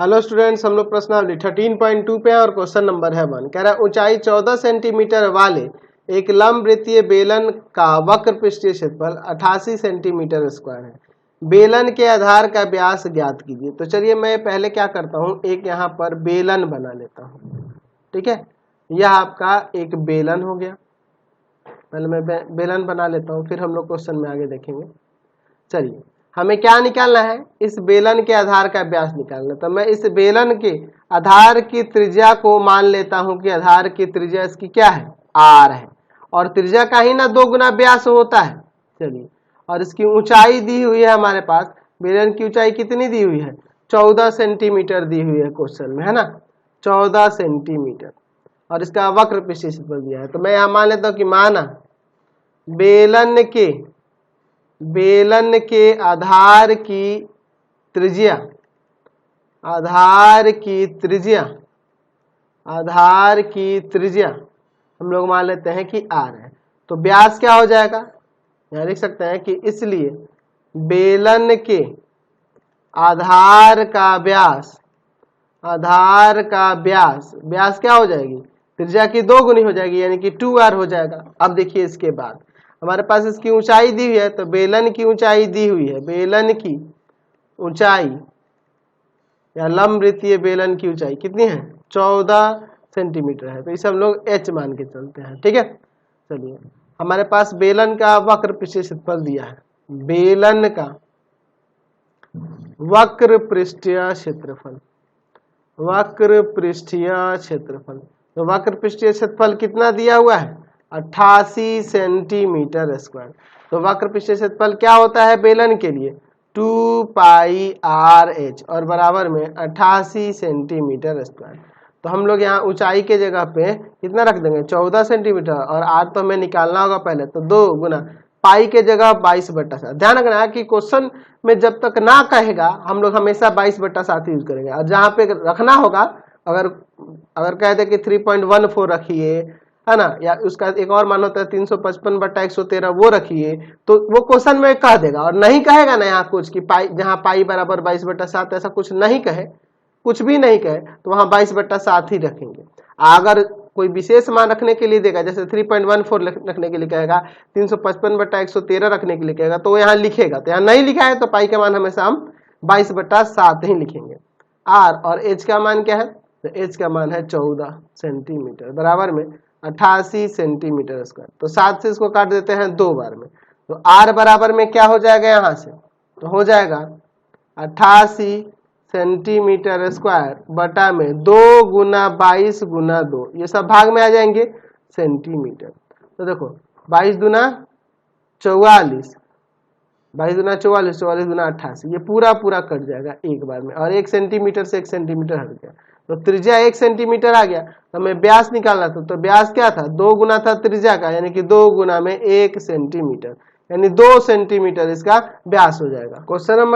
Hello students, हम लोग प्रश्नावली 13.2 पे हैं और क्वेश्चन नंबर है 1। कह रहा है ऊंचाई 14 सेंटीमीटर वाले एक लंबवृत्तीय बेलन का वक्र पृष्ठीय क्षेत्रफल 88 सेंटीमीटर स्क्वायर है। बेलन के आधार का व्यास ज्ञात कीजिए। तो चलिए मैं पहले क्या करता हूँ, एक यहाँ पर बेलन बना लेता हूँ। ठीक है, यह आपका एक बेलन हो गया। पहले मैं बेलन बना लेता हूँ, फिर हम लोग क्वेश्चन में आगे देखेंगे। चलिए, हमें क्या निकालना है, इस बेलन के आधार का व्यास निकालना। तो मैं इस बेलन के आधार की त्रिज्या को मान लेता हूं कि आधार की त्रिज्या इसकी क्या है, आर है, और त्रिज्या का ही ना 2 गुना व्यास होता है। चलिए, और इसकी ऊंचाई दी हुई है हमारे पास। बेलन की ऊंचाई कितनी दी हुई है, 14 सेंटीमीटर दी हुई है क्वेश्चन में, है ना, 14 सेंटीमीटर। और इसका वक्र पृष्ठीय क्षेत्रफल दिया है। तो मैं यहां मान लेता हूं कि माना बेलन के आधार की त्रिज्या हम लोग मान लेते हैं कि आर है। तो व्यास क्या हो जाएगा, यहां लिख सकते हैं कि इसलिए बेलन के आधार का व्यास क्या हो जाएगी, त्रिज्या की 2 गुनी हो जाएगी, यानी कि 2r हो जाएगा। अब देखिए, इसके बाद हमारे पास इसकी ऊंचाई दी हुई है। तो बेलन की ऊंचाई दी हुई है, बेलन की ऊंचाई या लंबवृत्तीय बेलन की ऊंचाई कितनी है, 14 सेंटीमीटर है। तो इसे हम लोग h मान के चलते हैं। ठीक है, चलिए, हमारे पास बेलन का वक्र पृष्ठीय क्षेत्रफल दिया है। बेलन का वक्र पृष्ठीय क्षेत्रफल तो वक्र पृष्ठीय क्षेत्रफल कितना दिया हुआ है, 88 सेंटीमीटर स्क्वायर। तो वक्र पृष्ठीय क्षेत्रफल क्या होता है बेलन के लिए, 2 पाई आर एच, और बराबर में 88 सेंटीमीटर स्क्वायर। तो हम लोग यहाँ ऊंचाई के जगह पे कितना रख देंगे, 14 सेंटीमीटर, और आर तो हमें निकालना होगा पहले, तो 2 गुना पाई के जगह 22/7। ध्यान रखना है कि क्वेश्चन में जब तक ना कहेगा हम लोग हमेशा 22/7 यूज करेंगे, और जहाँ पे रखना होगा, अगर कह दे कि 3.14 रखिए, है ना, या उसका एक और मान होता है 355/113 वो रखिए, तो वो क्वेश्चन में कह देगा। और नहीं कहेगा ना यहाँ कुछ कि पाई, जहाँ पाई बराबर 22/7 ऐसा कुछ नहीं कहे, कुछ भी नहीं कहे, तो वहां 22/7 ही रखेंगे। अगर कोई विशेष मान रखने के लिए देगा, जैसे 3.14 रखने के लिए कहेगा, 355/113 रखने के लिए कहेगा, तो वो यहाँ लिखेगा। तो यहाँ नहीं लिखा है तो पाई का मान हमेशा हम 22/7 ही लिखेंगे। आर और एच का मान क्या है, तो एच का मान है 14 सेंटीमीटर, बराबर में 88 सेंटीमीटर स्क्वायर। तो 7 से इसको काट देते हैं 2 बार में, तो आर बराबर में क्या हो जाएगा, यहाँ से तो हो जाएगा 88 सेंटीमीटर स्क्वायर बटा में 2 गुना 22 गुना 2, ये सब भाग में आ जाएंगे सेंटीमीटर। तो देखो 22 दूना 44, 22 दूना 44, 44 दूना 88, ये पूरा कट जाएगा एक बार में, और 1 सेंटीमीटर से 1 सेंटीमीटर हट गया। तो त्रिज्या 1 सेंटीमीटर आ गया। तो हमें व्यास निकालना था, तो व्यास क्या था, 2 गुना था त्रिज्या का, यानी कि 2 गुना में 1 सेंटीमीटर, यानी 2 सेंटीमीटर इसका व्यास हो जाएगा। Question number